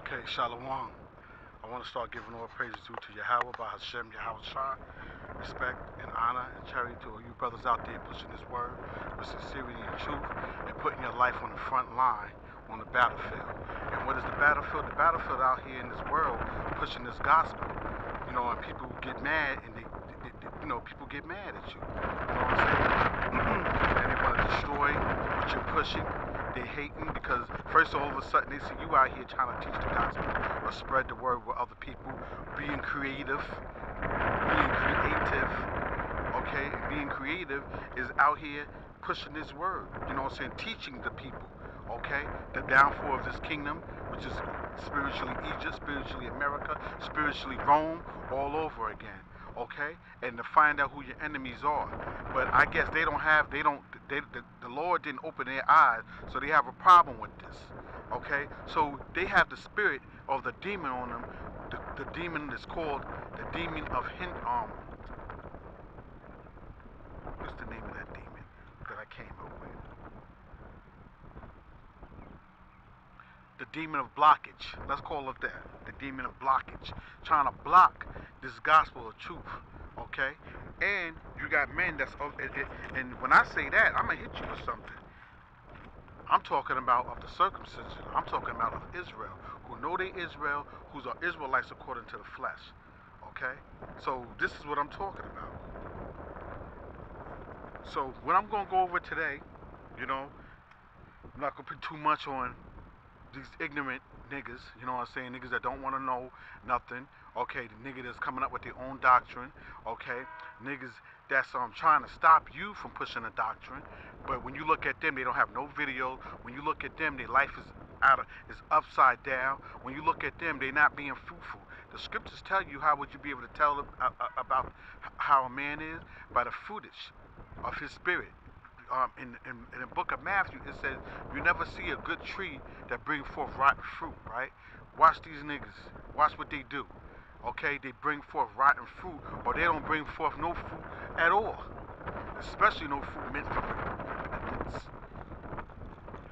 Okay, Shalom. I want to start giving all praises due to Yahweh by Hashem, Yahweh Shah. Respect and honor and charity to all you brothers out there pushing this word with sincerity and truth and putting your life on the front line on the battlefield. And what is the battlefield? The battlefield out here in this world pushing this gospel. You know, and people get mad and they people get mad at you. You know what I'm saying? And they want to destroy what you're pushing. They hating because first all of a sudden they see you out here trying to teach the gospel or spread the word with other people, being creative, okay? And being creative is out here pushing this word, you know what I'm saying, teaching the people, okay? The downfall of this kingdom, which is spiritually Egypt, spiritually America, spiritually Rome, all over again, okay? And to find out who your enemies are. But I guess the Lord didn't open their eyes, so they have a problem with this, okay? So they have the spirit of the demon on them. The demon is called the demon of what's the name of that demon that I came up with? The demon of blockage. Let's call it that. The demon of blockage. Trying to block this gospel of truth. Okay? And you got men that's... And when I say that, I'm going to hit you with something. I'm talking about of the circumcision. I'm talking about of Israel. Who know they Israel. Who's are Israelites according to the flesh. Okay? So this is what I'm talking about. So what I'm going to go over today, you know, I'm not going to put too much on these ignorant niggas, you know what I'm saying, niggas that don't want to know nothing, okay, the nigga that's coming up with their own doctrine, okay, niggas that's trying to stop you from pushing a doctrine, but when you look at them, they don't have no video. When you look at them, their life is upside down. When you look at them, they're not being fruitful. The scriptures tell you how would you be able to tell them about how a man is? By the fruitage of his spirit. In the book of Matthew, it says you never see a good tree that brings forth rotten fruit, right? Watch these niggas. Watch what they do. Okay, they bring forth rotten fruit, or they don't bring forth no fruit at all. Especially no fruit meant for repentance.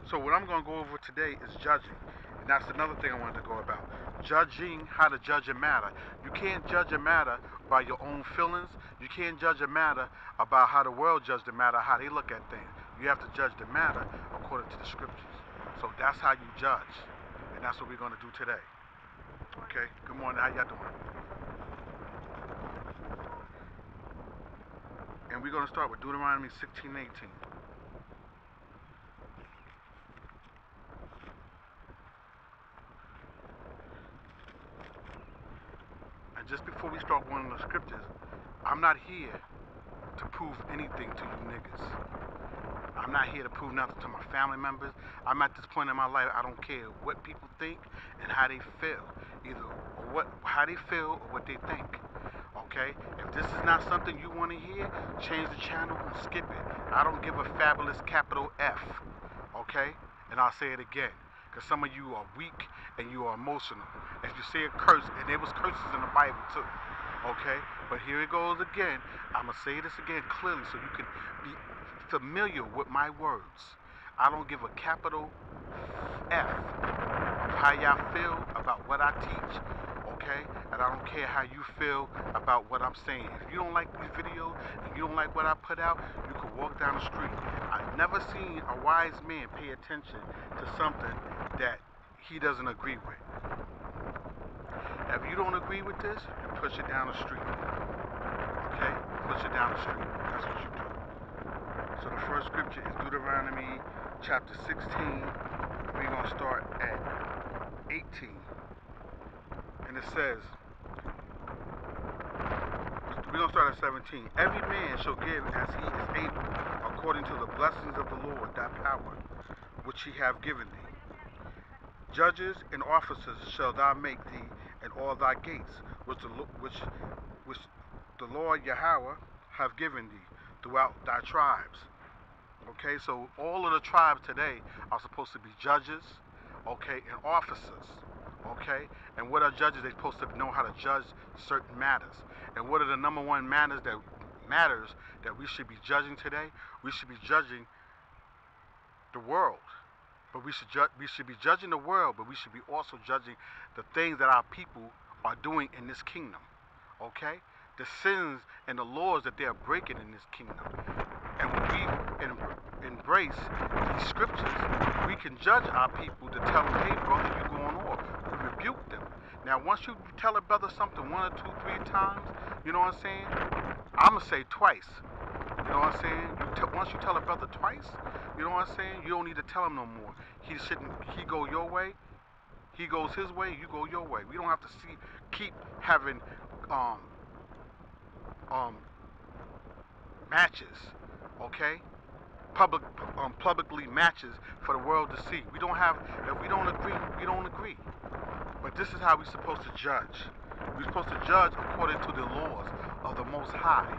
So what I'm going to go over today is judging. And that's another thing I wanted to go about. Judging how to judge a matter. You can't judge a matter by your own feelings. You can't judge a matter about how the world judges the matter, how they look at things. You have to judge the matter according to the scriptures. So that's how you judge. And that's what we're going to do today. Okay? Good morning. How y'all doing? And we're going to start with Deuteronomy 16:18. And just before we start going into the scriptures, I'm not here to prove anything to you niggas. I'm not here to prove nothing to my family members. I'm at this point in my life, I don't care what people think and how they feel. How they feel or what they think. Okay? If this is not something you want to hear, change the channel and skip it. I don't give a fabulous capital F. Okay? And I'll say it again. Because some of you are weak and you are emotional. If you say a curse, and there was curses in the Bible too. Okay? But here it goes again. I'm going to say this again clearly so you can be familiar with my words. I don't give a capital F of how y'all feel about what I teach. Okay? And I don't care how you feel about what I'm saying. If you don't like these videos and you don't like what I put out, you can walk down the street. I've never seen a wise man pay attention to something that he doesn't agree with. If you don't agree with this, you push it down the street. Okay? Push it down the street. That's what you do. So the first scripture is Deuteronomy chapter 16. We're going to start at 18. And it says, we're going to start at 17. Every man shall give as he is able, according to the blessings of the Lord, thy power, which he hath given thee. Judges and officers shall thou make thee in all thy gates, which the Lord Yahweh have given thee throughout thy tribes. Okay, so all of the tribes today are supposed to be judges, okay, and officers. Okay, and what are judges? They're supposed to know how to judge certain matters. And what are the number one matters that we should be judging today? We should be judging the world. But we should be judging the world, but we should be also judging the things that our people are doing in this kingdom. Okay? The sins and the laws that they are breaking in this kingdom. And when we embrace these scriptures, we can judge our people to tell them, hey brother, you're going off. We rebuke them. Now once you tell a brother something 1 or 2, 3 times, you know what I'm saying? I'm going to say twice. You know what I'm saying? Once you tell a brother twice, you know what I'm saying? You don't need to tell him no more. He go your way, he goes his way, you go your way. We don't have to keep having matches, okay? Publicly matches for the world to see. If we don't agree, we don't agree. But this is how we're supposed to judge. We're supposed to judge according to the laws of the Most High,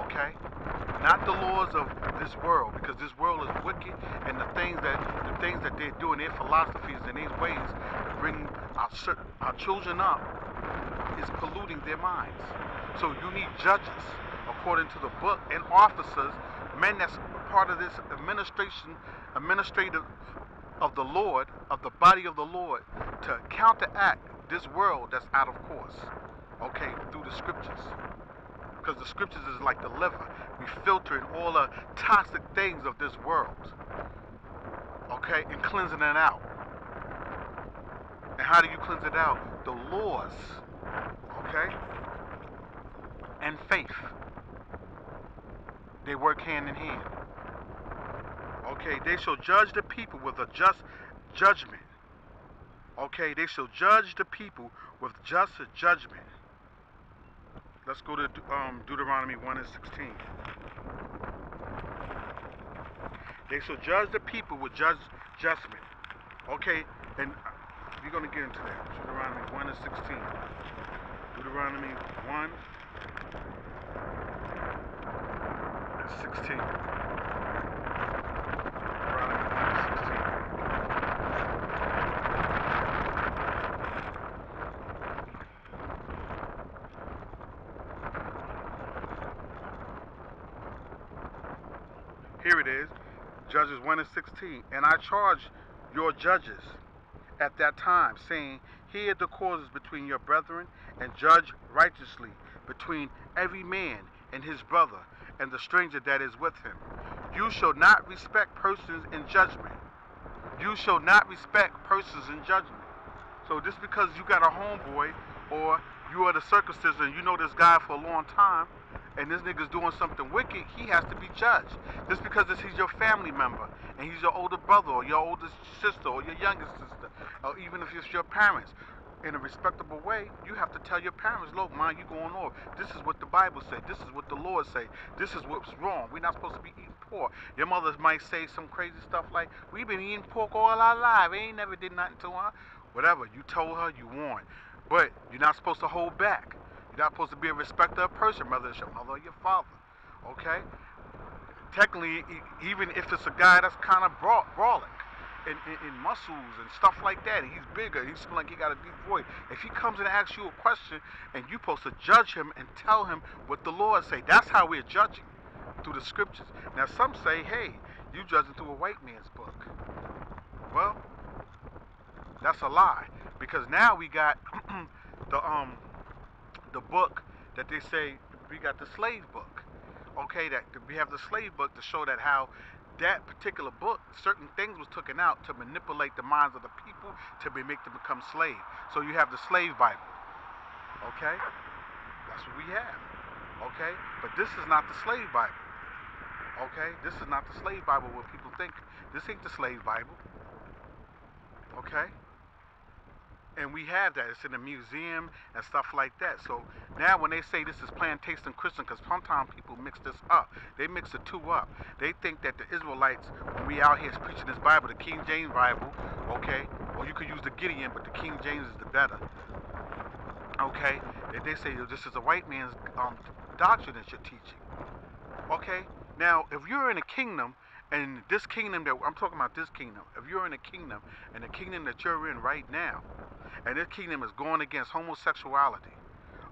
okay? Not the laws of this world, because this world is wicked, and the things that they're doing, their philosophies and their ways to bring our children up is polluting their minds. So you need judges according to the book, and officers, men that's part of this administrative of the Lord, of the body of the Lord, to counteract this world that's out of course, okay, through the scriptures. Because the scriptures is like the liver. We filter in all the toxic things of this world, okay, and cleansing it out. And how do you cleanse it out? The laws, okay, and faith. They work hand in hand. Okay, they shall judge the people with a just judgment. Okay, they shall judge the people with just judgment. Let's go to Deuteronomy 1:16. They shall judge the people with just judgment. Okay, and we're going to get into that. Deuteronomy 1:16. Deuteronomy 1:16. Here it is, Judges 1:16. And I charge your judges at that time, saying, hear the causes between your brethren, and judge righteously between every man and his brother, and the stranger that is with him. You shall not respect persons in judgment. You shall not respect persons in judgment. So just because you got a homeboy, or you are the circumcision, and you know this guy for a long time, and this nigga's doing something wicked, he has to be judged. Just because he's your family member, and he's your older brother, or your oldest sister, or your youngest sister, or even if it's your parents, in a respectable way, you have to tell your parents, look, man, you going off. This is what the Bible say. This is what the Lord say. This is what's wrong. We're not supposed to be eating pork. Your mother might say some crazy stuff like, we've been eating pork all our life. We ain't never did nothing to her. Whatever. You told her, you warned. But you're not supposed to hold back. You're not supposed to be a respecter of person, whether it's your mother or your father. Okay? Technically, even if it's a guy that's kind of brawling in muscles and stuff like that, and he's bigger, he's like he got a deep voice. If he comes and asks you a question, and you're supposed to judge him and tell him what the Lord say, that's how we're judging, through the scriptures. Now some say, hey, you judging through a white man's book. Well, that's a lie, because now we got the book that they say, we got the slave book. Okay, that we have the slave book to show that how that particular book, certain things was taken out to manipulate the minds of the people to make them become slaves. So you have the slave Bible. Okay, that's what we have. Okay, but this is not the slave Bible. Okay, this is not the slave Bible what people think. This ain't the slave Bible. Okay. And we have that. It's in a museum and stuff like that. So now when they say this is plantation Christian, because sometimes people mix this up. They mix the two up. They think that the Israelites, when we out here preaching this Bible, the King James Bible, okay, or you could use the Gideon, but the King James is the better. Okay, that they say this is a white man's doctrine that you're teaching. Okay, now if you're in a kingdom, and this kingdom that I'm talking about, this kingdom, if you're in a kingdom, and the kingdom that you're in right now, and this kingdom is going against homosexuality,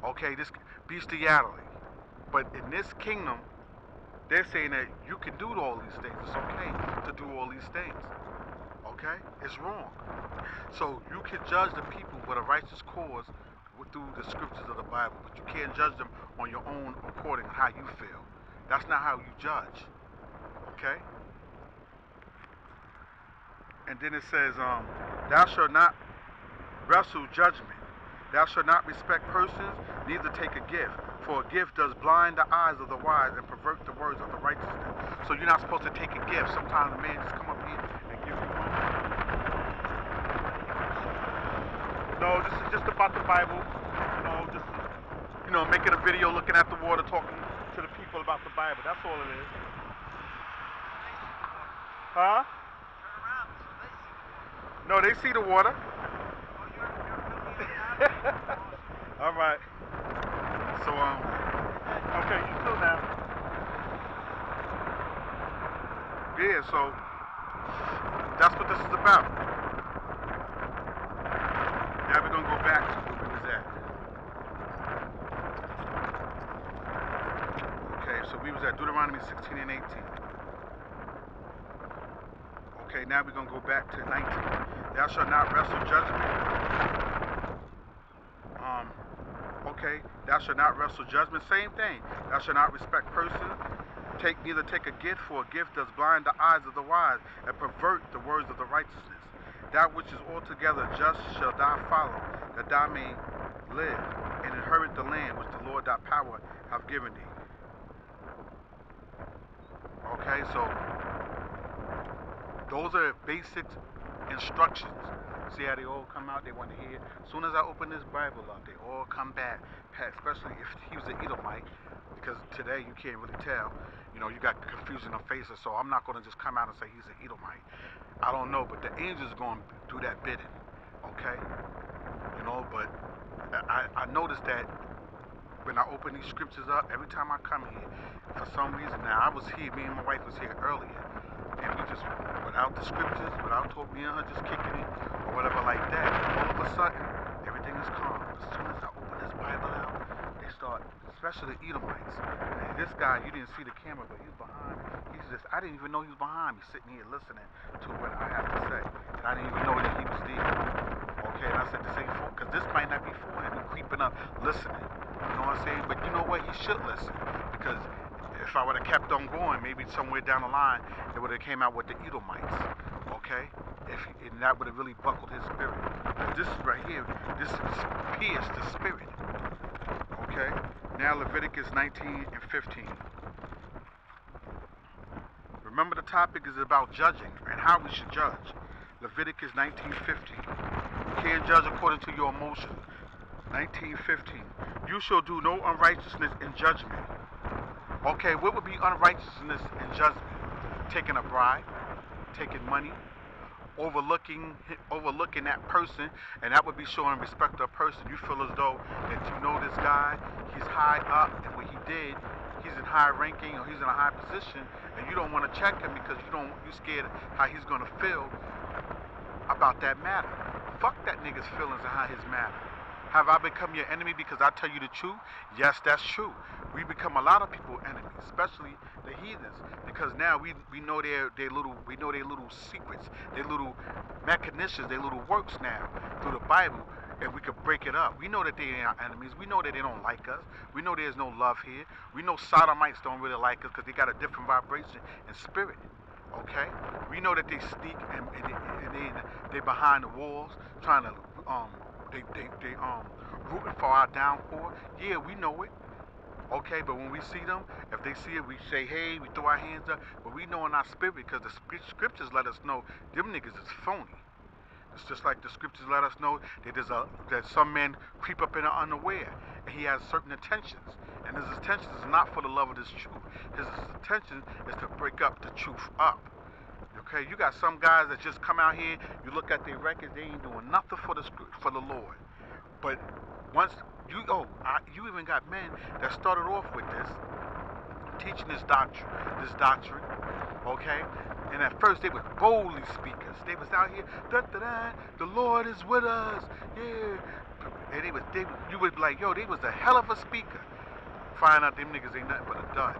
okay, this bestiality, but in this kingdom, they're saying that you can do all these things. It's okay to do all these things, okay? Okay? It's wrong. So you can judge the people with a righteous cause through the scriptures of the Bible, but you can't judge them on your own according to how you feel. That's not how you judge. Okay? And then it says, thou shalt not wrestle judgment. Thou shalt not respect persons, neither take a gift. For a gift does blind the eyes of the wise and pervert the words of the righteousness. So you're not supposed to take a gift. Sometimes a man just come up here and give you money. No, this is just about the Bible. Just making a video, looking at the water, talking to the people about the Bible. That's all it is. Huh? No, they see the water. All right. So, okay, you too now. Yeah, so that's what this is about. Now we're gonna go back to where we was at. Okay, so we was at Deuteronomy 16 and 18. Okay, now we're gonna go back to 19. Thou shalt not wrestle judgment. Okay, thou shalt not wrestle judgment. Same thing. Thou shalt not respect persons. Neither take a gift, for a gift does blind the eyes of the wise and pervert the words of the righteousness. That which is altogether just shall thou follow, that thou may live and inherit the land which the Lord thy power hath given thee. Okay, so those are basic instructions. See how they all come out? They want to hear. As soon as I open this Bible up, they all come back, especially if he was an Edomite, because today you can't really tell. You got confusion on faces, so I'm not going to just come out and say he's an Edomite. I don't know, but the angels are going to do that bidding, okay? But I noticed that when I open these scriptures up, every time I come here, for some reason, now I was here, me and my wife was here earlier, and we just, without the scriptures, without me and her just kicking it, or whatever like that, all of a sudden, everything is calm. As soon as I open this Bible out, they start, especially the Edomites. And this guy, you didn't see the camera, but he's behind. I didn't even know he was behind me, sitting here listening to what I have to say. And I didn't even know that he was there. Okay, and I said, this ain't for, because this might not be for him. He's creeping up, listening. You know what I'm saying? But you know what? He should listen. Because if I would have kept on going, maybe somewhere down the line, it would have came out with the Edomites. Okay? And that would have really buckled his spirit. But this right here, this pierced the spirit. Okay? Now Leviticus 19 and 15. Remember, the topic is about judging and how we should judge. Leviticus 19:15. You can't judge according to your emotions. 19:15. You shall do no unrighteousness in judgment. Okay, what would be unrighteousness in judgment? Taking a bribe, taking money, overlooking that person, and that would be showing respect to a person. You feel as though that you know this guy, he's high up, and what he did, he's in high ranking or he's in a high position, and you don't want to check him because you're scared how he's gonna feel about that matter. Fuck that nigga's feelings and how his matter. Have I become your enemy because I tell you the truth? Yes, that's true. We become a lot of people enemies, especially the heathens, because now we know their little secrets, their little machinations, their little works now through the Bible, and we could break it up. We know that they ain't our enemies. We know that they don't like us. We know there's no love here. We know sodomites don't really like us because they got a different vibration and spirit. Okay? We know that they sneak and they behind the walls trying to they rooting for our downfall. Yeah, we know it. Okay, but when we see them, if they see it, we say, hey, we throw our hands up. But we know in our spirit, because the scriptures let us know them niggas is phony. It's just like the scriptures let us know that some men creep up in our unaware, and he has certain intentions. And his intentions is not for the love of this truth. His intention is to break up the truth up. Okay, you got some guys that just come out here, you look at their records, they ain't doing nothing for the Lord. But once you even got men that started off with this, teaching this doctrine, okay? And at first they were boldly speakers. They was out here, the Lord is with us, yeah. And you would be like, yo, they was a hell of a speaker. Find out them niggas ain't nothing but a dud.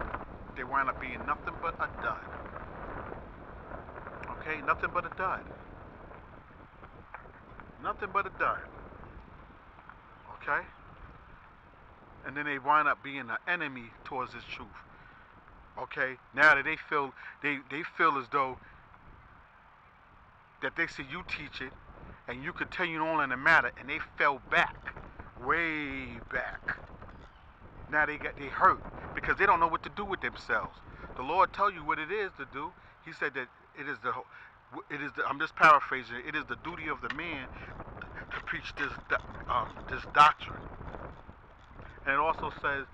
They wind up being nothing but a dud. Okay, nothing but a dud. nothing but a dud. Okay? And then they wind up being an enemy towards this truth. Okay? Now that they feel as though that they see you teach it and you continue on in the matter, and they fell back, way back. Now they hurt because they don't know what to do with themselves. The Lord tell you what it is to do. He said that I'm just paraphrasing, it is the duty of the man to preach this doctrine. And it also says,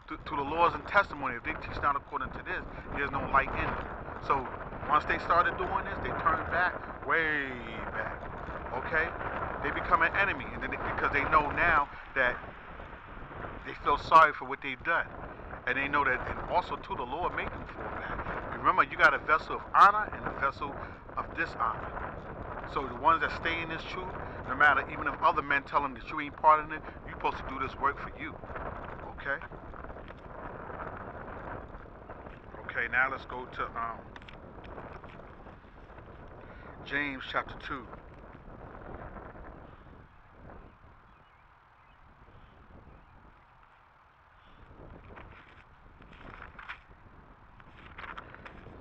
to the laws and testimony, if they teach not according to this, there's no light in them. So once they started doing this, they turned back, way back. Okay? They become an enemy, and then because they know now that they feel sorry for what they've done. And they know that, and also too, the Lord made them for that. Remember, you got a vessel of honor and a vessel of dishonor. So the ones that stay in this truth, no matter, even if other men tell them that you ain't part of it, you're supposed to do this work for you. Okay? Okay, now let's go to James chapter 2.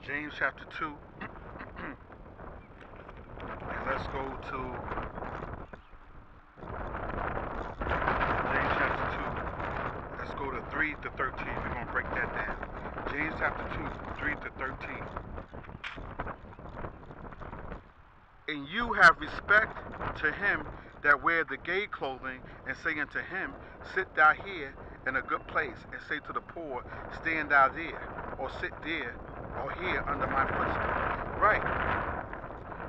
James chapter 2. And let's go to James chapter 2. Let's go to 3 to 13. We're going to break that down. James chapter 2, 3 to 13. And you have respect to him that wear the gay clothing, and say unto him, sit thou here in a good place, and say to the poor, stand thou there, or sit there, or here under my footstool. Right.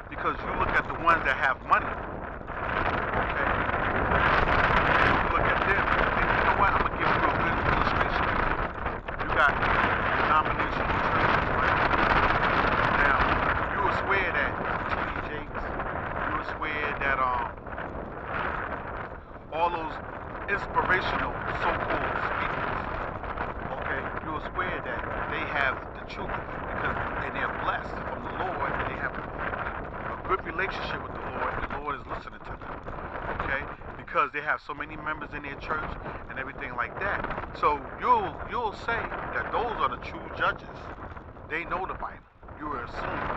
Because you look at the ones that have money, okay? You look at them, and you know what? I'm going to give you a good illustration. You got denominational churches, right? Now, you will swear that T.D. Jakes, you will swear that all those inspirational so-called speakers, okay, you will swear that they have the truth because they're blessed from the Lord, and they have a good relationship with the Lord is listening to them, okay, because they have so many members in their church and everything like that. So you'll say that those are the true judges. They know the Bible. You are assuming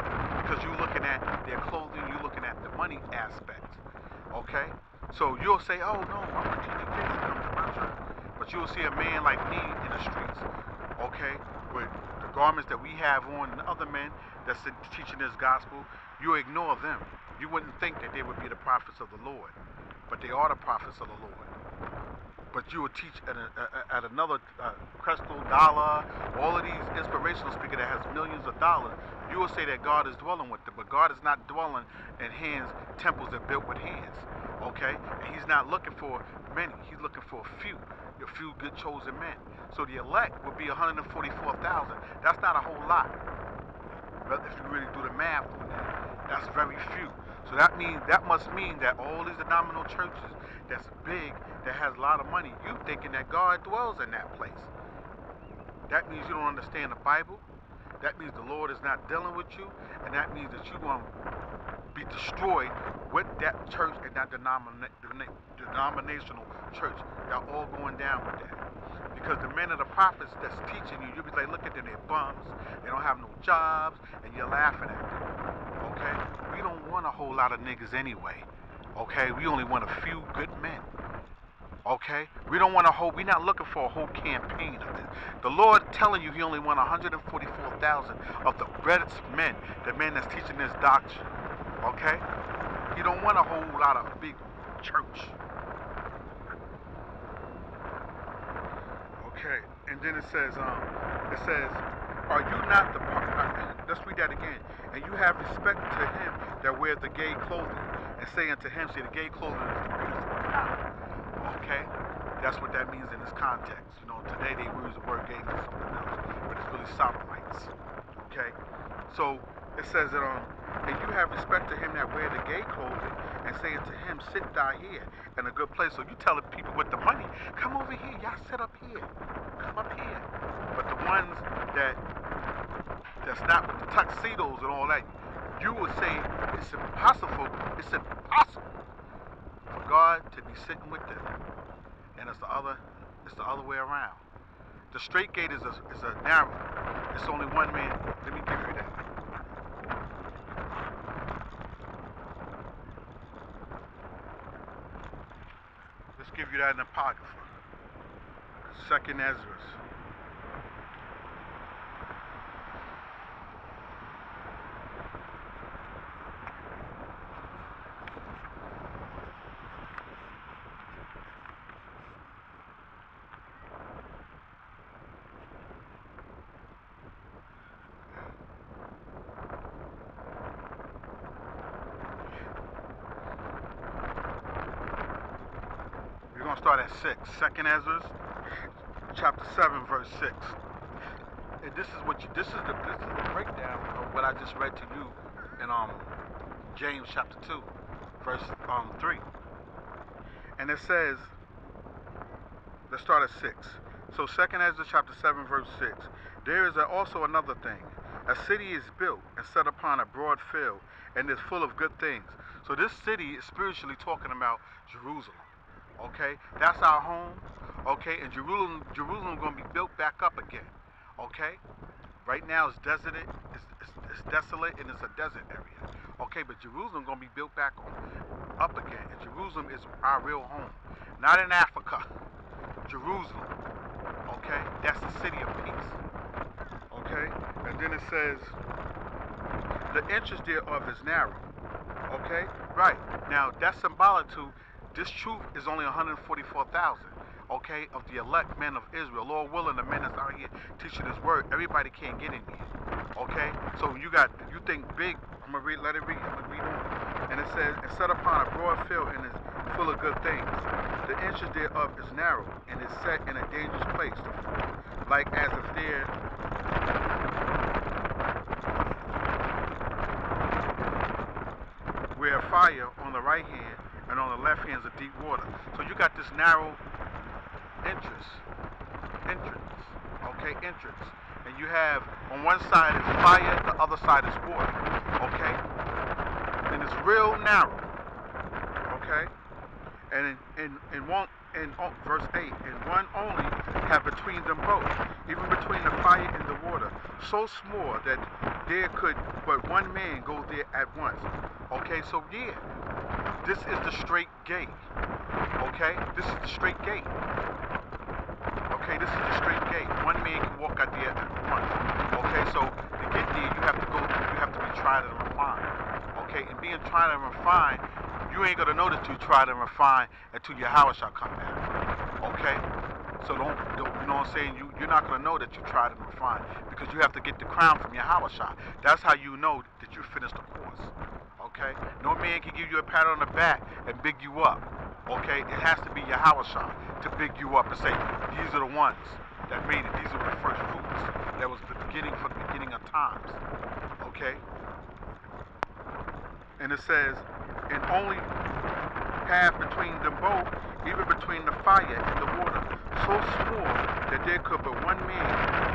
because you're looking at their clothing, you're looking at the money aspect, okay. So you'll say, oh no, I'm a T.D. Jakes come to my church. But you'll see a man like me in the streets, okay, with the garments that we have on and other men that's teaching this gospel. You ignore them. You wouldn't think that they would be the prophets of the Lord. But they are the prophets of the Lord. But you will teach at another Crystal, Dollar, all of these inspirational speakers that has millions of dollars. You will say that God is dwelling with them, but God is not dwelling in temples that are built with hands. Okay, and He's not looking for many. He's looking for a few good chosen men. So the elect would be 144,000. That's not a whole lot. But if you really do the math on that, that's very few. So that must mean that all these denominational churches that's big, that has a lot of money, you thinking that God dwells in that place. That means you don't understand the Bible. That means the Lord is not dealing with you, and that means that you're going to be destroyed with that church and that denominational church. Y'all all going down with that. Because the men of the prophets that's teaching you, you'll be like, look at them, they're bums, they don't have no jobs, and you're laughing at them. Okay? We don't want a whole lot of niggas anyway. Okay? We only want a few good men. Okay? We're not looking for a whole campaign of this. The Lord telling you He only wants 144,000 of the best men, the men that's teaching this doctrine. Okay? You don't want a whole lot of big church. Okay, and then it says, are you not the let's read that again. And you have respect to him that wears the gay clothing, and say unto him, see, the gay clothing is the beautiful apparel. Okay? That's what that means in this context. You know, today they use the word gay for something else, but it's really sodomites. Okay? So it says that and you have respect to him that wear the gay clothing, and say unto him, sit thou here in a good place. So you telling people with the money, come over here, y'all sit up here, come up here. But the ones that's not with the tuxedos and all that, you would say it's impossible God to be sitting with them. And it's the other way around. The straight gate is a narrow. It's only one man. Let me give you that. Let's give you that in the Apocrypha. Second Ezra. We're going to start at 6. Second Ezra, chapter 7, verse 6. And this is the breakdown of what I just read to you in James chapter 2, verse 3. And it says, let's start at 6. So second Ezra chapter 7, verse 6. There is also another thing. A city is built and set upon a broad field and is full of good things. So this city is spiritually talking about Jerusalem. Okay, that's our home. Okay, and Jerusalem is going to be built back up again. Okay, right now it's desolate, it's desolate, and it's a desert area. Okay, but Jerusalem is going to be built back up again, and Jerusalem is our real home, not in Africa. Jerusalem. Okay, that's the city of peace. Okay, and then it says the entrance thereof is narrow. Okay, right now that's symbolic to. This truth is only 144,000, okay, of the elect men of Israel. Lord willing, the men that's out here teaching His word, everybody can't get in here, okay? So you think big. I'm gonna let it read. I'm gonna read on, and it says, "And set upon a broad field and is full of good things. The entrance thereof is narrow and is set in a dangerous place to fall, like as if there." Where a fire on the right hand and on the left hand is a deep water. So you got this narrow entrance, entrance. And you have, on one side is fire, the other side is water, okay? And it's real narrow, okay? And verse 8, and one only have between them both, even between the fire and the water, so small that there could but one man go there at once. Okay, so yeah, this is the straight gate. Okay, this is the straight gate. Okay, this is the straight gate. One man can walk out there at once. Okay, so to get there, you have to be tried and refined. Okay, and being tried and refined, you ain't gonna know that you tried and refined until your hour shall come back. Okay, so don't you know what I'm saying? You're not gonna know that you tried and refined because you have to get the crown from your hour shot. That's how you know that you finished the course. Okay, no man can give you a pat on the back and big you up. Okay, it has to be your hour shot to big you up and say, these are the ones that made it. These are the first fruits. That was the beginning from the beginning of times. Okay, and it says, and only path between them both, even between the fire and the water, so small that there could but one man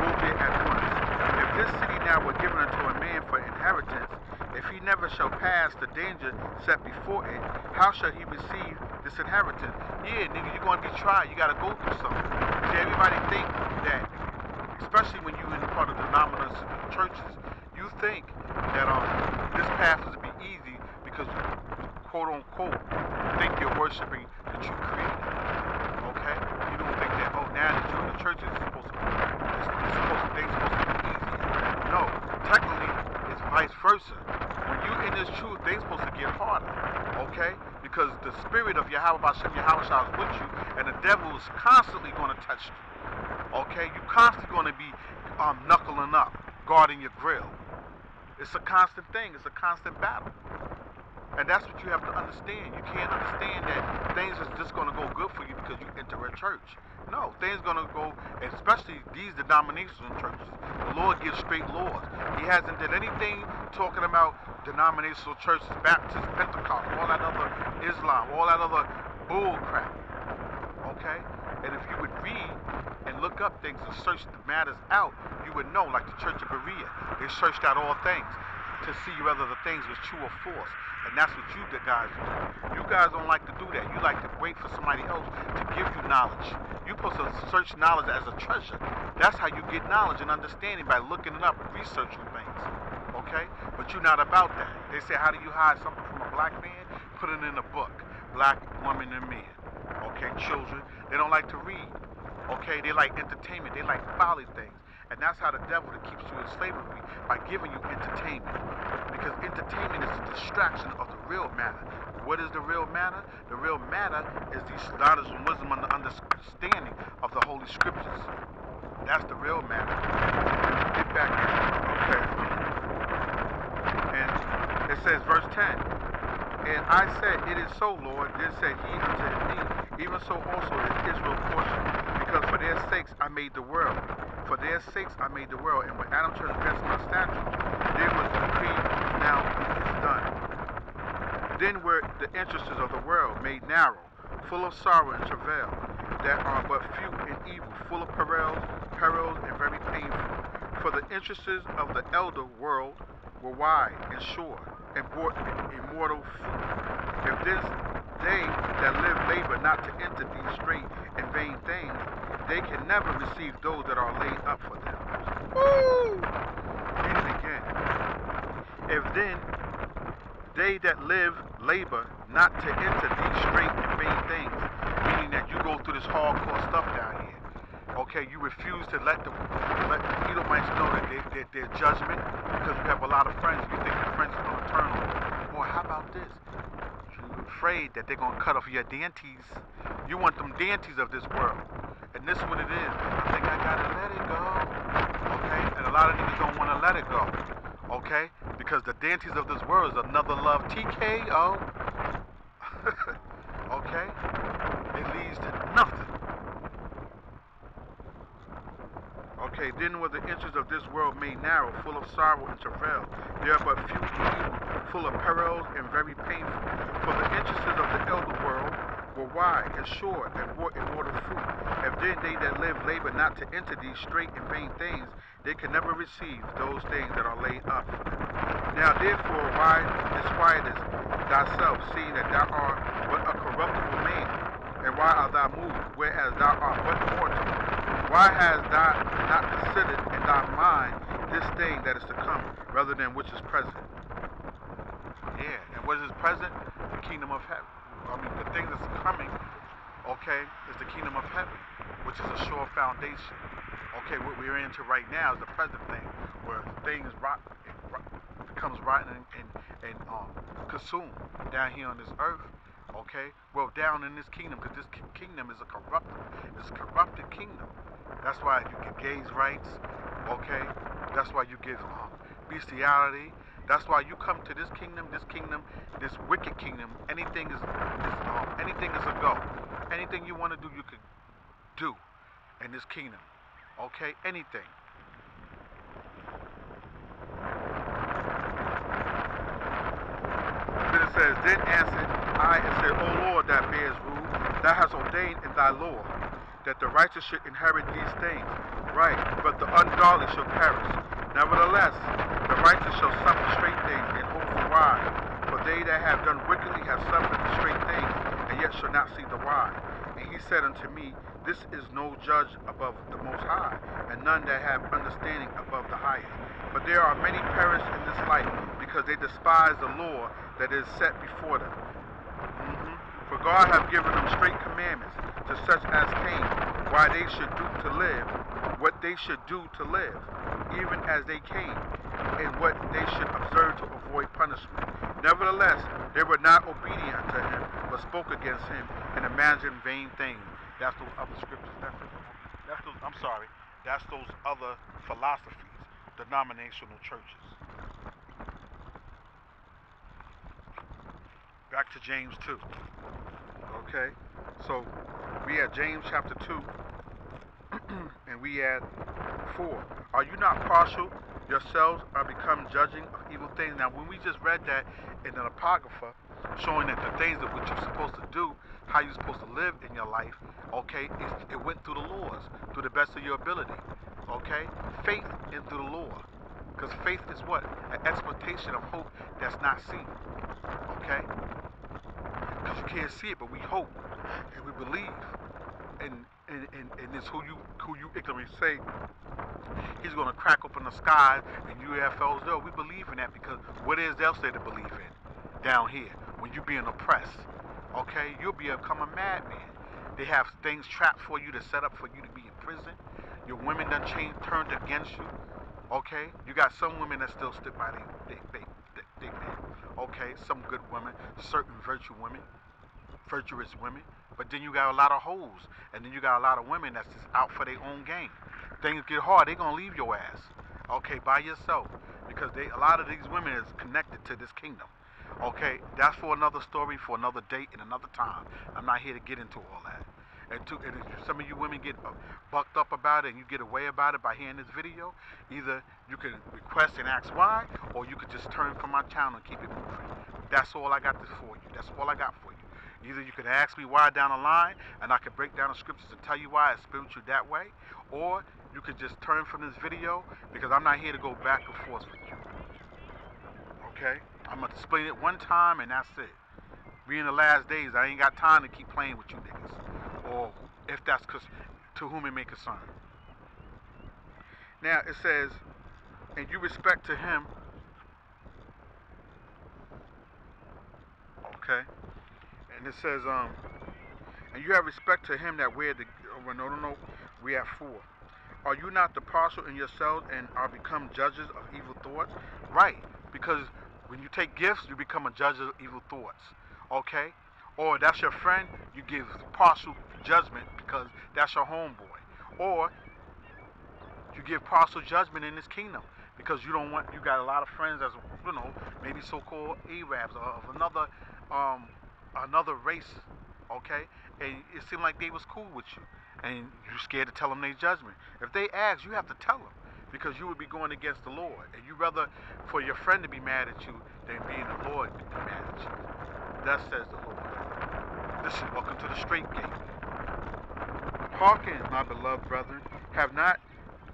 go there at once. If this city now were given unto a man for inheritance, if he never shall pass the danger set before it, how shall he receive this inheritance? Yeah, nigga, you're going to be tried. You got to go through something. See, everybody think that, especially when you're in part of the denominational churches, you think that this path is to be easy because you, quote unquote, think you're worshiping the true creator. Okay? You don't think that, now that you're in the church, things supposed to be easy. No, technically, it's vice versa. When you're in this truth, they're supposed to get harder, okay? Because the spirit of Yahweh Bashem, Yahweh Shah is with you, and the devil is constantly going to touch you, okay? You're constantly going to be knuckling up, guarding your grill. It's a constant thing. It's a constant battle. And that's what you have to understand. You can't understand that things is just going to go good for you because you enter a church. No, things going to go, especially these denominational churches. The Lord gives straight laws. He hasn't did anything talking about denominational churches, Baptist, Pentecost, all that other Islam, all that other bull crap. Okay? And if you would read and look up things and search the matters out, you would know, like the Church of Berea, they searched out all things to see whether the things was true or false. And that's what you guys do. You guys don't like to do that. You like to wait for somebody else to give you knowledge. You're supposed to search knowledge as a treasure. That's how you get knowledge and understanding, by looking it up and researching things. Okay? But you're not about that. They say, how do you hide something from a black man? Put it in a book. Black woman and men. Okay? Children. They don't like to read. Okay? They like entertainment. They like folly things. And that's how the devil keeps you in slavery, by giving you entertainment. Because entertainment is a distraction of the real matter. What is the real matter? The real matter is the knowledge and wisdom and the understanding of the Holy Scriptures. That's the real matter. Get back here. Okay. And it says, verse 10. And I said, it is so, Lord. Then said he unto me, even so also is Israel portion. Because for their sakes I made the world. For their sakes I made the world, and when Adam transgressed my statutes, then was the decree, now is done. Then were the interests of the world made narrow, full of sorrow and travail, that are but few and evil, full of perils and very painful. For the interests of the elder world were wide and sure, and brought immortal fruit. If this they that live labor not to enter these straight and vain things, they can never receive those that are laid up for them. Woo! Read it again. If then they that live labor not to enter these straight and vain things, meaning that you go through this hardcore stuff down here. Okay, you refuse to let the Edomites know that their judgment, because you have a lot of friends, you think your friends are going to turn on you. Or how about this? You're afraid that they're going to cut off your dainties. You want them dainties of this world. And this is what it is. I think I gotta let it go. Okay? And a lot of niggas don't want to let it go. Okay? Because the dainties of this world is another love. TKO. Okay? It leads to nothing. Okay, then were the interests of this world made narrow, full of sorrow and travail. There are but few evil, full of perils and very painful. For the interests of the elder world were wide and sure, and brought immortal fruit. If then they that live labor not to enter these straight and vain things, they can never receive those things that are laid up for them. Now therefore, why disquietest thyself, seeing that thou art but a corruptible man? And why art thou moved, whereas thou art but mortal? Why hast thou not considered in thy mind this thing that is to come, rather than which is present? Yeah, and what is present? The kingdom of heaven. I mean, the thing that's coming, okay, is the kingdom of heaven, which is a sure foundation. Okay, what we're into right now is the present thing, where things becomes rotten and consumed down here on this earth. Okay, well, down in this kingdom, because this kingdom is a corrupted kingdom. That's why you get gays' rights. Okay, that's why you get bestiality. That's why you come to this kingdom, this wicked kingdom. Anything is a go. Anything you want to do, you can do in this kingdom. Okay, anything. Then it says, then answered I and said, O Lord, that bears rule, thou hast ordained in thy law that the righteous should inherit these things. Right, but the ungodly shall perish. Nevertheless, the righteous shall suffer straight things and hope for wide. For they that have done wickedly have suffered the straight things, and yet shall not see the wide. And he said unto me, this is no judge above the Most High, and none that have understanding above the highest. But there are many perish in this life, because they despise the law that is set before them. For God hath given them straight commandments to such as came, why they should do to live, what they should do to live, even as they came, and what they should observe to avoid punishment. Nevertheless, they were not obedient unto him, but spoke against him and imagined vain things. That's those other scriptures. That's those other philosophies, denominational churches. Back to James 2. Okay, so we had James chapter 2, and we had 4. Are you not partial yourselves are become judging of evil things? Now, when we just read that in an apocrypha, showing that the things that what you're supposed to do, how you're supposed to live in your life, okay, it went through the laws, through the best of your ability, okay? Faith in through the law, because faith is what? An expectation of hope that's not seen, Okay? Because you can't see it, but we hope and we believe. And it's who you ignorantly say he's gonna crack open the sky and UFOs. No, we believe in that because what is else there to believe in down here when you're being oppressed? Okay, you'll become a madman. They have things trapped for you to set up for you to be in prison. Your women done turned against you. Okay, you got some women that still stick by they men. Okay, some good women, certain virtuous women. But then you got a lot of hoes, and then you got a lot of women that's just out for their own game. Things get hard, they gonna leave your ass. Okay, by yourself, because a lot of these women is connected to this kingdom. Okay, that's for another story, for another date, and another time. I'm not here to get into all that. And if some of you women get bucked up about it and you get away about it by hearing this video, either you can request and ask why, or you could just turn from my channel and keep it moving. That's all I got for you. That's all I got for you. Either you can ask me why down the line, and I can break down the scriptures and tell you why it's spiritual that way, or you could just turn from this video, because I'm not here to go back and forth with you. Okay? I'm going to explain it one time, and that's it. We in the last days, I ain't got time to keep playing with you niggas. Or if that's to whom it may concern. Now it says, and you respect to him. Okay. And it says, and you have respect to him that wear the. Oh, no. We have 4. Are you not the partial in yourselves and are become judges of evil thoughts? Right. Because when you take gifts, you become a judge of evil thoughts. Okay. Or that's your friend, you give partial judgment because that's your homeboy. Or you give partial judgment in this kingdom because you got a lot of friends as, maybe so-called Arabs or of another race, okay? And it seemed like they was cool with you. And you're scared to tell them their judgment. If they ask, you have to tell them because you would be going against the Lord. And you rather for your friend to be mad at you than being the Lord to be mad at you. Thus says the Lord. Listen, welcome to the straight gate. Hearken, my beloved brethren, have not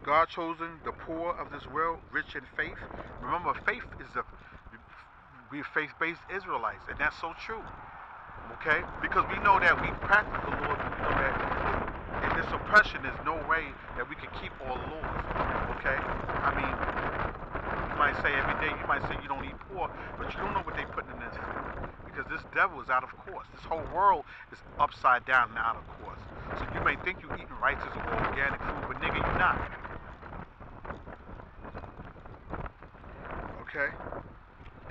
God chosen the poor of this world rich in faith? Remember, we're faith-based Israelites, and that's so true. Okay? Because we know that we practice the Lord, but we know that in this oppression, there's no way that we can keep all the laws. Okay? I mean, you might say every day, you might say you don't eat pork, but you don't know what they're putting in this food. Because this devil is out of course. This whole world is upside down and out of course. So you may think you're eating righteous or organic food, but nigga, you're not. Okay?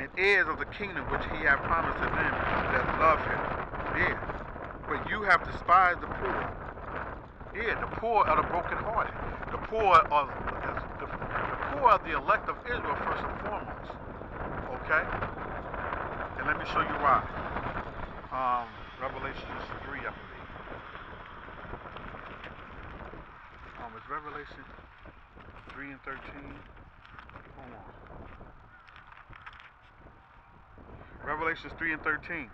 And heirs of the kingdom which he hath promised to them that love him. Yeah. But you have despised the poor. Yeah, the poor are the brokenhearted. The poor are the elect of Israel first and foremost. Okay? And let me show you why. Revelation 3, I believe. It's Revelation 3 and 13. Hold on. Revelation 3 and 13.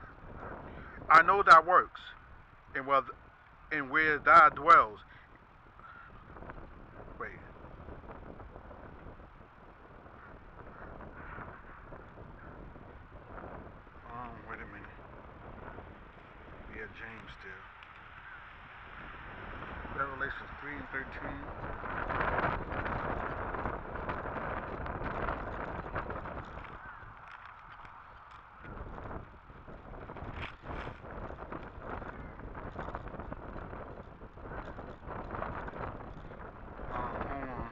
I know thy works, and where thou dwells. Wait. Wait a minute. Yeah, James still. Revelation 3 and 13. Hold on.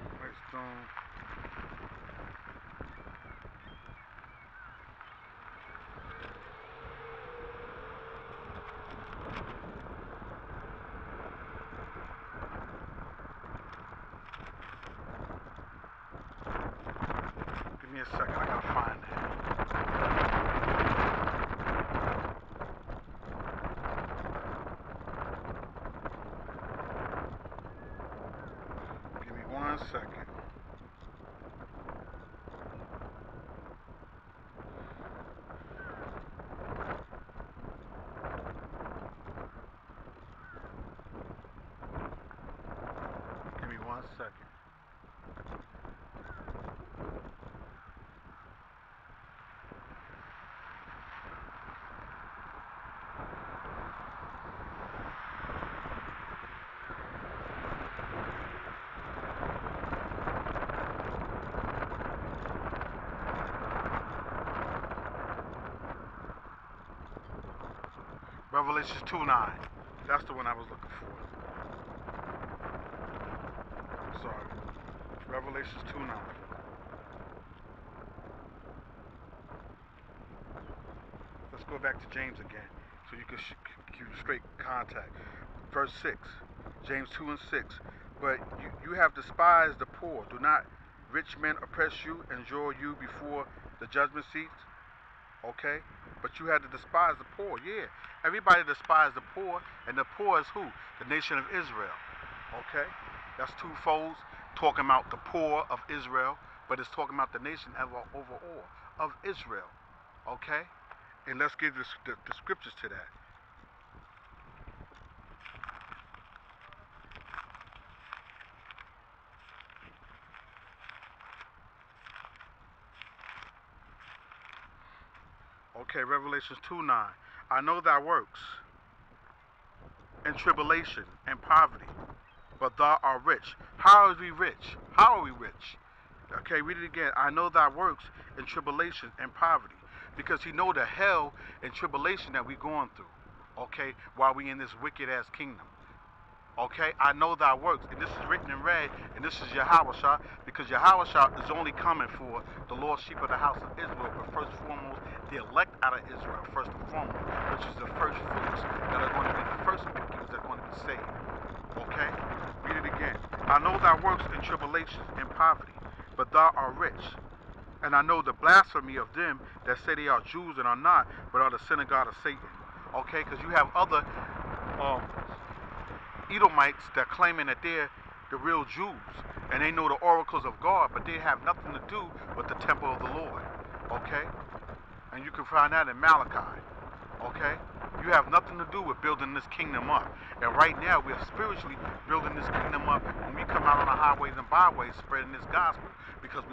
Give me a second. I gotta find it. Give me 1 second. Give me 1 second. Revelations 2:9. That's the one I was looking for. Sorry. Revelations 2:9. Let's go back to James again so you can keep straight contact. Verse 6. James 2:6. But you have despised the poor. Do not rich men oppress you and draw you before the judgment seats? Okay? But you had to despise the poor. Yeah. Everybody despised the poor. And the poor is who? The nation of Israel. Okay? That's two folds talking about the poor of Israel, but it's talking about the nation overall of Israel. Okay? And let's give the scriptures to that. Okay, Revelations 2:9. I know thy works, and tribulation, and poverty, but thou art rich. How are we rich? How are we rich? Okay, read it again. I know thy works, and tribulation, and poverty. Because he know the hell and tribulation that we going through. Okay, while we in this wicked ass kingdom. Okay, I know thy works, and this is written in red, and this is Yahweh, because Yahweh is only coming for the lost sheep of the house of Israel, but first and foremost, the elect out of Israel, first and foremost, which is the first fruits that are going to be the first pickings that are going to be saved. Okay, read it again. I know thy works in tribulation and poverty, but thou art rich. And I know the blasphemy of them that say they are Jews and are not, but are the synagogue of Satan. Okay, because you have other Edomites that claiming that they're the real Jews and they know the oracles of God, but they have nothing to do with the temple of the Lord. Okay? And you can find that in Malachi. Okay? You have nothing to do with building this kingdom up. And right now we're spiritually building this kingdom up when we come out on the highways and byways spreading this gospel, because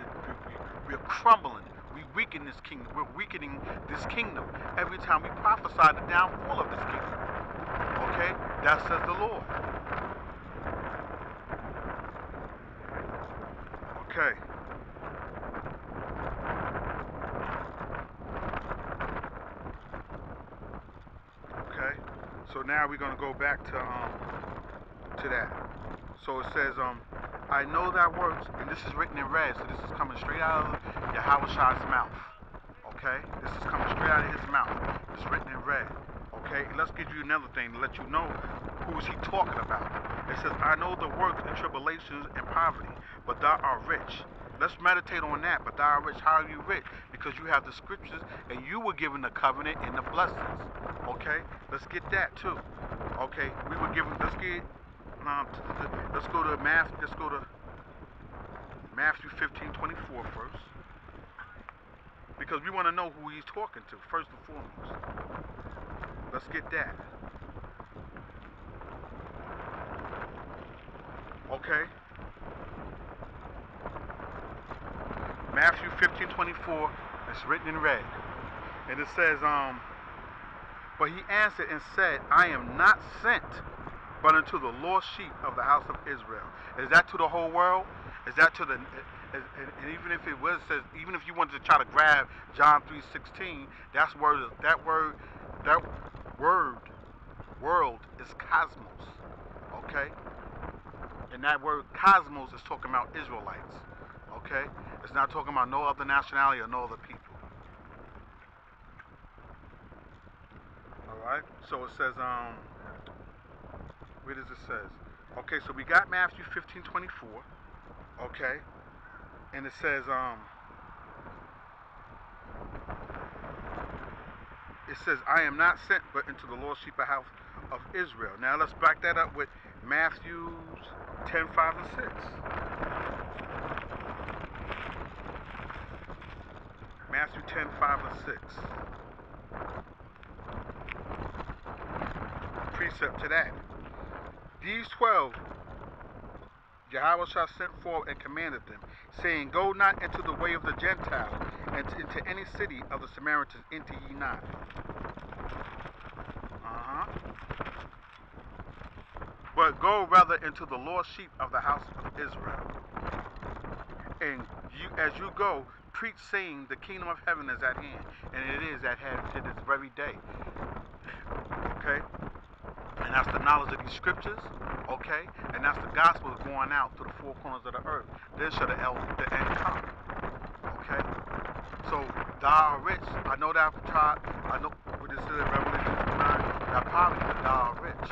we're crumbling. We weaken this kingdom. We're weakening this kingdom every time we prophesy the downfall of this kingdom. Okay? That says the Lord. Okay. Okay. So now we're gonna go back to that. So it says, I know thy works, and this is written in red, so this is coming straight out of Yahweh's mouth. Okay? This is coming straight out of his mouth. It's written in red. Okay? And let's give you another thing to let you know who is he talking about. It says, I know the works and tribulations and poverty, but thou art rich. Let's meditate on that. But thou art rich. How are you rich? Because you have the scriptures and you were given the covenant and the blessings. Okay? Let's get that too. Okay? We were given, let's go to Matthew 15:24 first. Because we want to know who he's talking to, first and foremost. Let's get that. Okay? Matthew 15:24, it's written in red. And it says, but he answered and said, I am not sent but unto the lost sheep of the house of Israel. Is that to the whole world? Is that to the, and even if it was, says, even if you wanted to try to grab John 3:16, that word world is cosmos. Okay? And that word cosmos is talking about Israelites. Okay? It's not talking about no other nationality or no other people. Alright? So it says, where does it says? Okay, so we got Matthew 15:24. Okay? And it says, I am not sent but into the lost sheep house of Israel. Now let's back that up with Matthew 10:5 and 6. Matthew 10:5 and 6. Precept to that. These 12 Yahweh shall send forth and commanded them, saying, go not into the way of the Gentiles, and into any city of the Samaritans enter ye not. But go rather into the lost sheep of the house of Israel. And you, as you go, preach, saying, the kingdom of heaven is at hand, and it is at hand to this very day. Okay? And that's the knowledge of these scriptures, okay? And that's the gospel going out to the four corners of the earth. Then shall the end come, okay? So, thou art rich. I know that tribe. I know what this is in Revelation 9. That poverty, but thou art rich.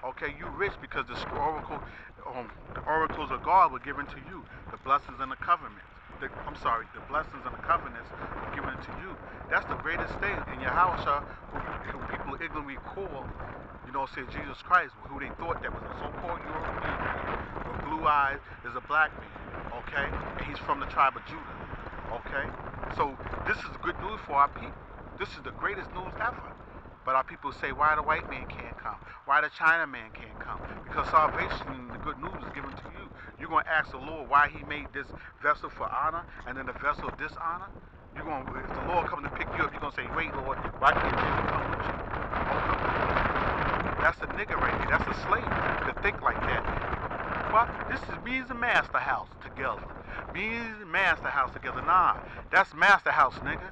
Okay, you rich because the oracles of God were given to you. The blessings and the covenants. The blessings and the covenants were given to you. That's the greatest thing in Yahusha, who people ignorantly call, say Jesus Christ, who they thought that was a so-called European man with blue eyes, is a black man, okay? And he's from the tribe of Judah, okay? So this is good news for our people. This is the greatest news ever. But our people say, why the white man can't come? Why the China man can't come? Because salvation, the good news is given to you. You're going to ask the Lord why he made this vessel for honor and then the vessel of dishonor. If the Lord comes to pick you up, you're going to say, wait, Lord, why can't Jesus come with you? That's a nigga right there. That's a slave to think like that. But this is me as a master house together. Me as a master house together. Nah, that's master house, nigga.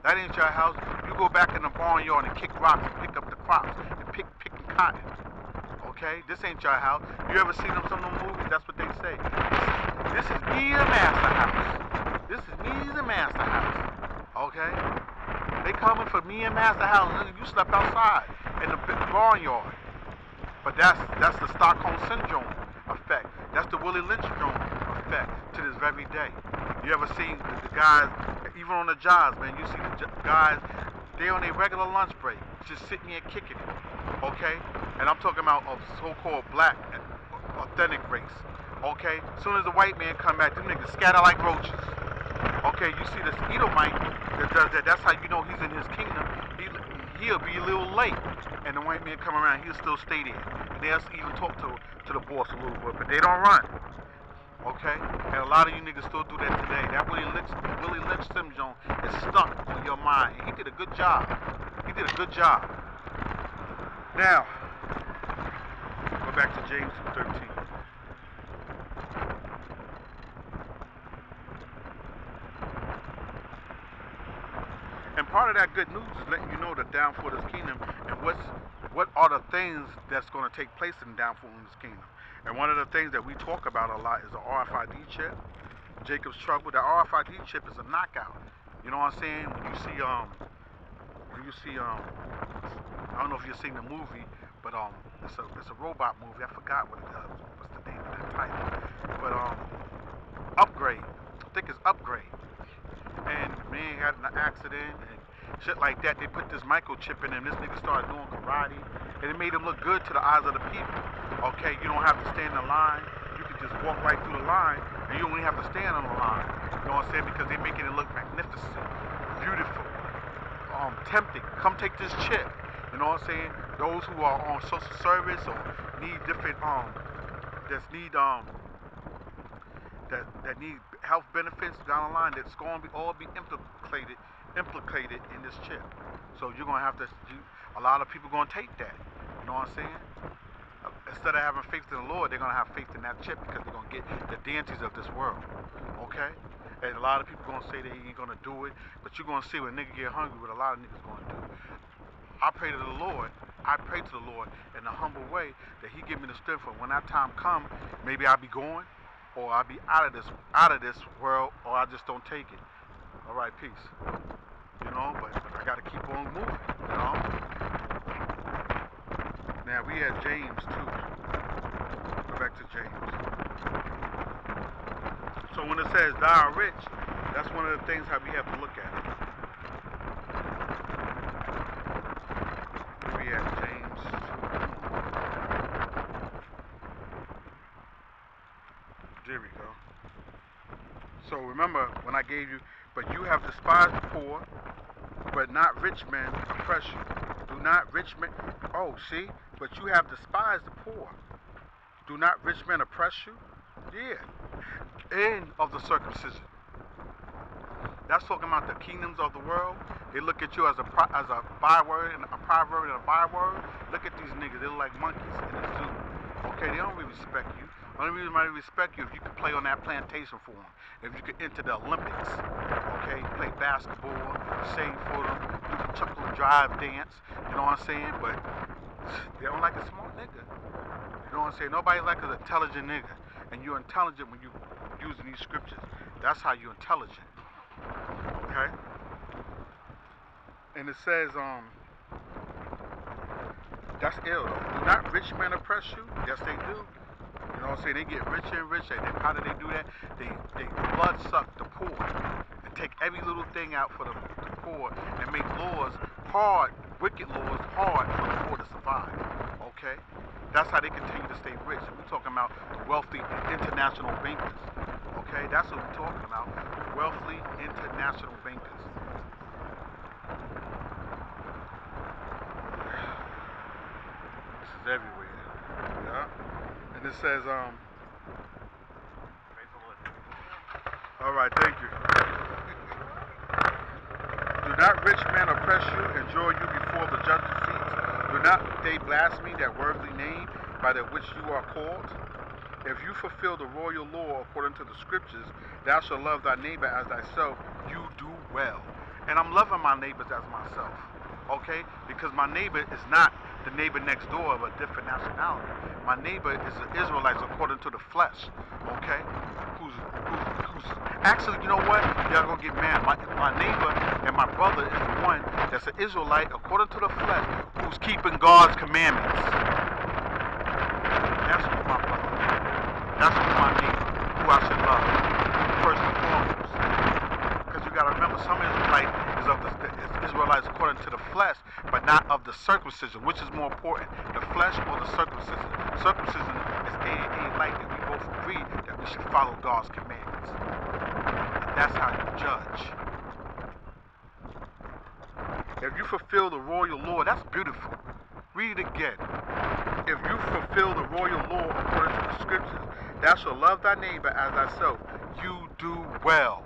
That ain't your house. You go back in the barnyard and kick rocks and pick up the crops and picking cotton. Okay? This ain't your house. You ever seen some of them movies? That's what they say. This is me as a master house. This is me as a master house. Okay? They coming for me and master house. Nigga, you slept outside in the barnyard. But that's the Stockholm Syndrome effect. That's the Willie Lynch syndrome effect to this very day. You ever seen the guys, even on the jobs, man, you see the guys, they on their regular lunch break, just sitting there kicking it, okay? And I'm talking about a so-called black, authentic race, okay? As soon as the white man come back, them niggas scatter like roaches, okay? You see this Edomite that does that, that's how you know he's in his kingdom. He'll be a little late, and the white man come around, he'll still stay there. And they'll even talk to the boss a little bit, but they don't run. Okay? And a lot of you niggas still do that today. That Willie Lynch syndrome is stuck on your mind. And he did a good job. He did a good job. Now, go back to James 2:13. And part of that good news is letting you know the downfall of this kingdom and what are the things that's going to take place in the downfall of this kingdom. And one of the things that we talk about a lot is the RFID chip, Jacob's trouble. The RFID chip is a knockout. You know what I'm saying? When you see I don't know if you've seen the movie, but it's a robot movie. I forgot what's the name of that title. But Upgrade. I think it's Upgrade. And man got in an accident and shit like that. They put this microchip in him. This nigga started doing karate, and it made him look good to the eyes of the people. Okay, you don't have to stand in line. You can just walk right through the line, and you don't even have to stand on the line. You know what I'm saying? Because they're making it look magnificent, beautiful, tempting. Come take this chip. You know what I'm saying? Those who are on social service or need different that need health benefits down the line, that's going to all be implicated in this chip. So you're going to have to, a lot of people going to take that. You know what I'm saying? Instead of having faith in the Lord, they're going to have faith in that chip because they're going to get the deities of this world. Okay? And a lot of people going to say they ain't going to do it, but you're going to see when a nigga get hungry what a lot of niggas going to do. I pray to the Lord in a humble way that he give me the strength for when that time come, maybe I'll be going, or I'll be out of this world, or I just don't take it. All right, peace. You know, but I got to keep on moving, you know. Now, we had James, too. Go back to James. So when it says, thou art rich, that's one of the things how we have to look at it. We had James 2. There we go. So remember when I gave you, but you have despised the poor, but not rich men oppress you. Do not rich men, but you have despised the poor. Do not rich men oppress you? Yeah. And of the circumcision. That's talking about the kingdoms of the world. They look at you as a byword and a proverb and a byword. Look at these niggas. They look like monkeys in the zoo. Okay, they don't really respect you. The only reason why they respect you if you could play on that plantation for them. If you could enter the Olympics. Okay, play basketball, sing for them, do the chuckle and drive dance. You know what I'm saying? But They don't like a smart nigga. You know what I'm saying? Nobody like an intelligent nigga. And you're intelligent when you using these scriptures. That's how you're intelligent. Okay? And it says, that's ill though. Do not rich men oppress you? Yes, they do. You know what I'm saying? They get richer and richer. And how do they do that? They blood suck the poor and take every little thing out for the poor and make laws hard, wicked laws hard for the poor to survive. Okay? That's how they continue to stay rich. And we're talking about the wealthy international bankers. Okay? That's what we're talking about. Wealthy international bankers. This is everywhere. Yeah? And it says, all right, thank you. Do not rich men oppress you, enjoy you before the judges' seats? Do not they blaspheme that worthy name by the which you are called? If you fulfill the royal law according to the scriptures, thou shalt love thy neighbor as thyself, you do well. And I'm loving my neighbors as myself, okay? Because my neighbor is not the neighbor next door of a different nationality. My neighbor is an Israelite according to the flesh, okay? Who's actually, you know what? Y'all gonna get mad. My neighbor and my brother is the one that's an Israelite according to the flesh who's keeping God's commandments. That's who's my brother. That's who's my neighbor, who I should love, first and foremost. Because you gotta remember, some Israelite is Israelites according to the flesh, but not of the circumcision. Which is more important, the flesh or the circumcision? Circumcision is a light that we both agree that we should follow God's commandments. And that's how you judge. If you fulfill the royal law, that's beautiful. Read it again. If you fulfill the royal law according to the scriptures, thou shalt love thy neighbor as thyself. You do well.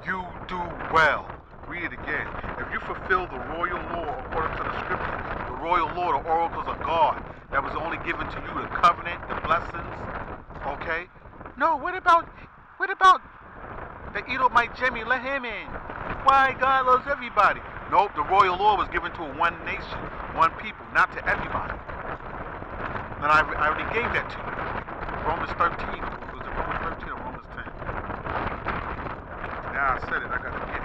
You do well. Read it again. If you fulfill the royal law according to the scriptures, the royal law, the oracles of God, that was only given to you, the covenant, the blessings, okay? No, what about the Edomite Jimmy? Let him in. Why? God loves everybody. Nope, the royal law was given to one nation, one people, not to everybody. And I already gave that to you. Romans 13. Was it Romans 13 or Romans 10? Now I said it, I gotta get it.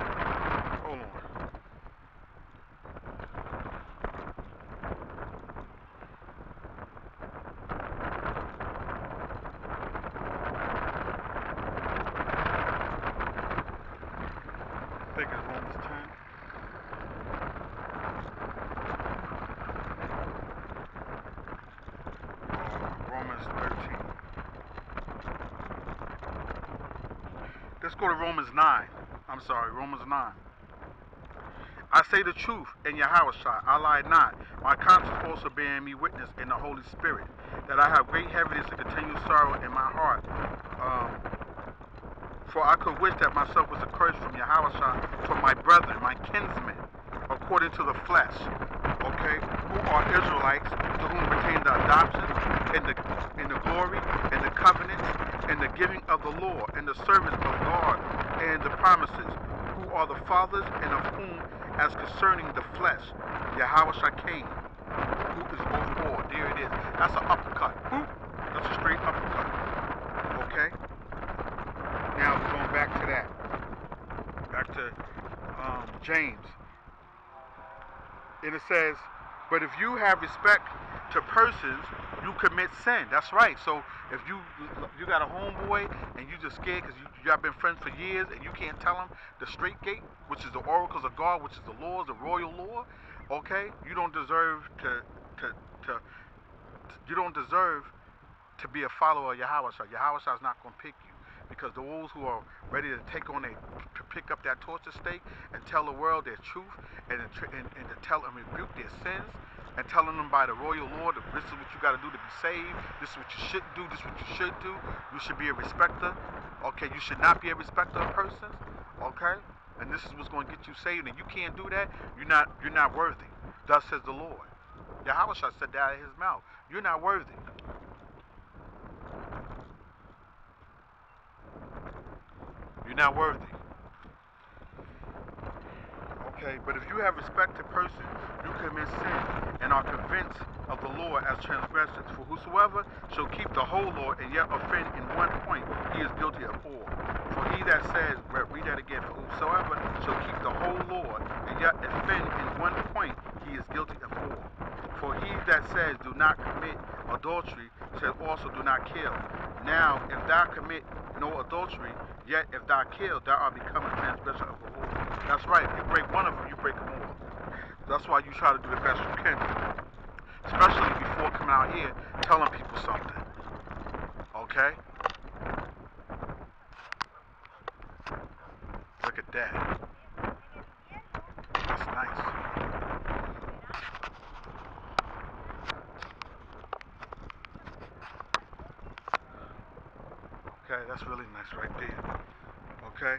Hold on. I think it's Romans 10. Romans 13. Let's go to Romans 9. I'm sorry, Romans 9. I say the truth in Yahushua, I lie not. My conscience also bearing me witness in the Holy Spirit, that I have great heaviness and continual sorrow in my heart. For I could wish that myself was accursed from Yahushua, from my brethren, my kinsmen, according to the flesh, okay, who are Israelites, to whom pertain the adoption, and the glory, and the covenants, and the giving of the law, and the service of God, and the promises, who are the fathers, and of whom, as concerning the flesh, Yahushua came, who is over all. There it is. That's an uppercut. Boop. That's a straight uppercut. Okay? Now we're going back to that. Back to James. And it says, but if you have respect to persons, you commit sin. That's right. So if you got a homeboy and you just scared because y'all been friends for years and you can't tell him the straight gate, which is the oracles of God, which is the laws, the royal law, okay? You don't deserve you don't deserve to be a follower of Yahushua. Yahushua is not going to pick you, because those who are ready to take on to pick up that torture stake and tell the world their truth and to tell them, rebuke their sins, and telling them by the royal law that this is what you got to do to be saved, this is what you shouldn't do, this is what you should do. You should be a respecter, okay? You should not be a respecter of persons, okay? And this is what's going to get you saved, and you can't do that. You're not worthy. Thus says the Lord. Yahushua said that out of his mouth. You're not worthy. You're not worthy. Okay, but if you have respect to persons, you commit sin and are convinced of the law as transgressors. For whosoever shall keep the whole law and yet offend in one point, he is guilty of all. For he that says, read that again, for whosoever shall keep the whole law and yet offend in one point, he is guilty of all. For he that says, do not commit adultery, says also, do not kill. Now, if thou commit no adultery, yet if thou kill, thou art become a transgressor of the law. That's right. You break one of them, you break them all. That's why you try to do the best you can. Especially before coming out here telling people something. Okay? Look at that. That's nice. Okay, that's really nice right there. Okay?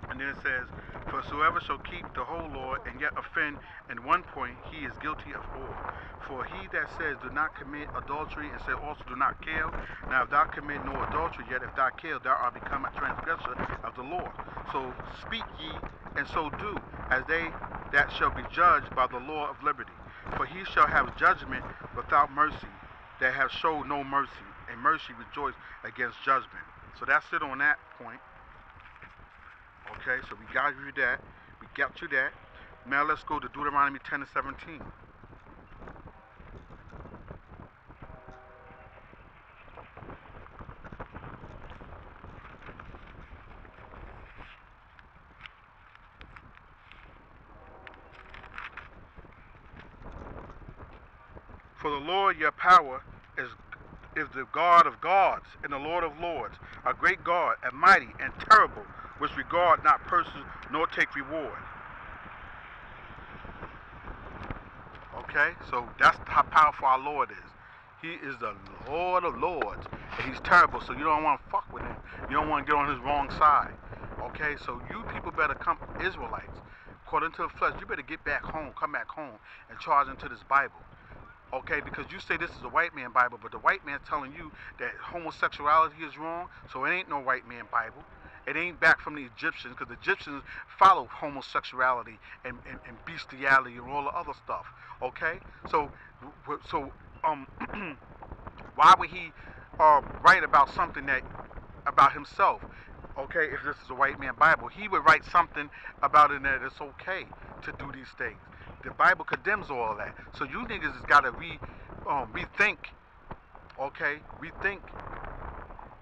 And then it says, for whosoever shall keep the whole law and yet offend in one point, he is guilty of all. For he that says, do not commit adultery, and says also, do not kill. Now if thou commit no adultery, yet if thou kill, thou art become a transgressor of the law. So speak ye, and so do, as they that shall be judged by the law of liberty. For he shall have judgment without mercy, that have showed no mercy, and mercy rejoice against judgment. So that's it on that point. Okay, so we got you that. We got you that. Now let's go to Deuteronomy 10 and 17. For the Lord your power is the God of gods and the Lord of lords, a great God, and mighty and terrible, which regard not persons nor take reward. Okay, so that's how powerful our Lord is. He is the Lord of lords, and he's terrible, so you don't want to fuck with him. You don't want to get on his wrong side. Okay, so you people better come, Israelites, according to the flesh, you better get back home, come back home, and charge into this Bible. Okay, because you say this is a white man Bible, but the white man's telling you that homosexuality is wrong, so it ain't no white man Bible. It ain't back from the Egyptians, because the Egyptians follow homosexuality and bestiality and all the other stuff. Okay, so why would he write about something that about himself? Okay, if this is a white man Bible, he would write something about it that it's okay to do these things. The Bible condemns all of that. So you niggas has got to rethink, okay? Rethink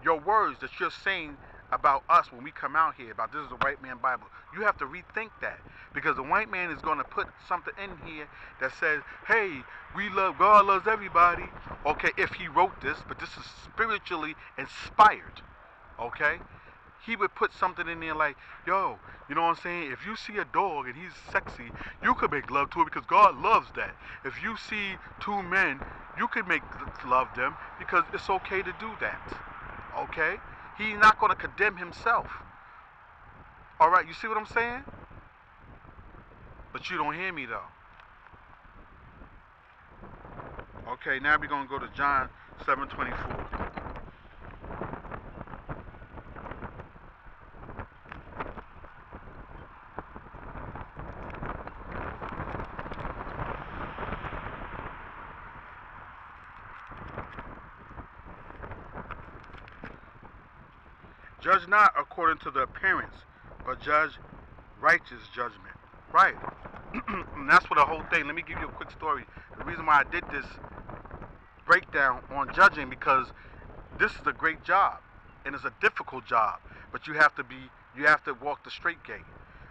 your words that you're saying about us when we come out here, about this is a white man Bible. You have to rethink that, because the white man is going to put something in here that says, hey, we love, God loves everybody. Okay, if he wrote this, but this is spiritually inspired, okay? He would put something in there like, yo, you know what I'm saying? If you see a dog and he's sexy, you could make love to it because God loves that. If you see two men, you could make love them because it's okay to do that. Okay? He's not going to condemn himself. All right, you see what I'm saying? But you don't hear me though. Okay, now we're going to go to John 7:24. Judge not according to the appearance, but judge righteous judgment. Right. And that's what the whole thing. Let me give you a quick story. The reason why I did this breakdown on judging, because this is a great job and it's a difficult job, but you have to walk the straight gate.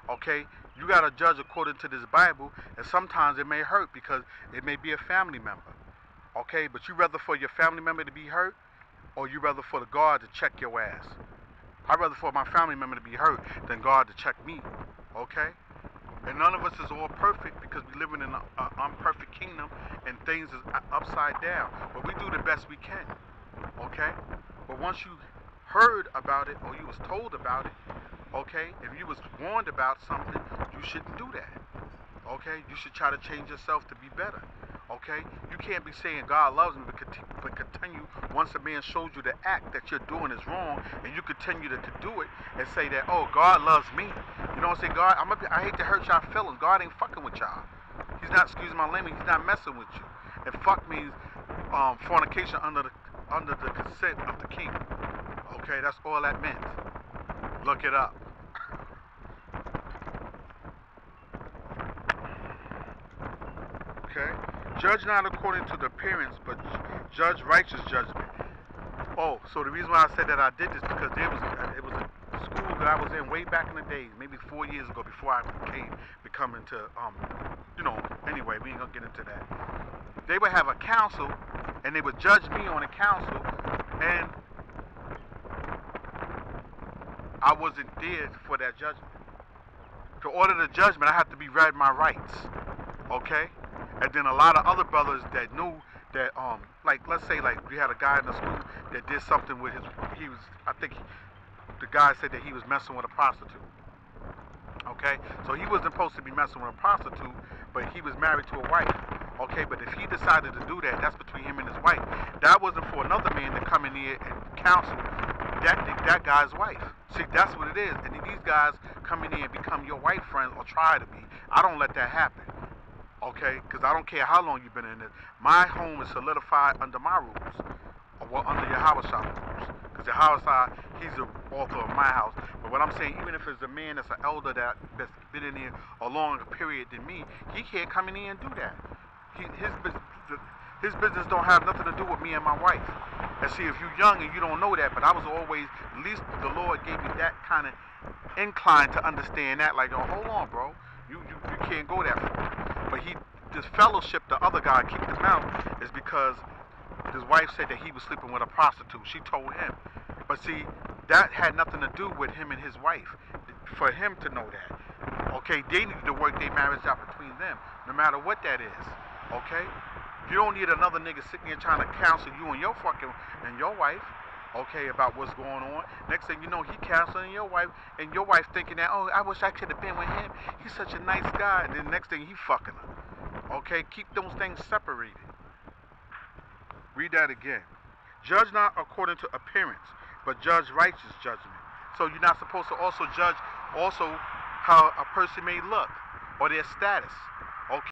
Okay? You got to judge according to this Bible, and sometimes it may hurt because it may be a family member. Okay? But you rather for your family member to be hurt, or you rather for the God to check your ass? I'd rather for my family member to be hurt than God to check me. Okay? And none of us is all perfect because we live in an unperfect kingdom and things is upside down. But we do the best we can. Okay? But once you heard about it or you was told about it, okay, if you was warned about something, you shouldn't do that. Okay? You should try to change yourself to be better. Okay? You can't be saying God loves me, but continue, once a man shows you the act that you're doing is wrong, and you continue to do it and say that, oh, God loves me. You know what I'm saying? God, I hate to hurt y'all feelings. God ain't fucking with y'all. He's not, excuse my language, he's not messing with you. And fuck means fornication under the consent of the king. Okay, that's all that meant. Look it up. Okay? Judge not according to the appearance, but judge righteous judgment. Oh, so the reason why I said that I did this because it was a school that I was in way back in the days, maybe 4 years ago, before I becoming to anyway, we ain't gonna get into that. They would have a council, and they would judge me on a council, and I wasn't there for that judgment. To order the judgment, I had to be read my rights. Okay? And then a lot of other brothers that knew that, like, let's say, like, we had a guy in the school that did something with the guy said that he was messing with a prostitute. Okay? So he wasn't supposed to be messing with a prostitute, but he was married to a wife. Okay? But if he decided to do that, that's between him and his wife. That wasn't for another man to come in here and counsel that guy's wife. See, that's what it is. And these guys come in here and become your white friends or try to be. I don't let that happen. Okay? Because I don't care how long you've been in it. My home is solidified under my rules. Or under Yahweh's rules. Because Yahweh, he's the author of my house. But what I'm saying, even if it's a man that's an elder that's been in here a longer period than me, he can't come in here and do that. His business don't have nothing to do with me and my wife. And see, if you're young and you don't know that, but I was always, at least the Lord gave me that kind of incline to understand that. Like, oh, hold on, bro. You can't go that far. But this fellowship, the other guy kicked him out, is because his wife said that he was sleeping with a prostitute. She told him. But see, that had nothing to do with him and his wife. For him to know that. Okay, they need to work their marriage out between them, no matter what that is. Okay? You don't need another nigga sitting here trying to counsel you and your wife, okay, about what's going on. Next thing you know, he counseling your wife, and your wife thinking that, oh, I wish I could have been with him. He's such a nice guy. And then next thing, he fucking her. Okay? Keep those things separated. Read that again. Judge not according to appearance, but judge righteous judgment. So you're not supposed to also judge how a person may look or their status.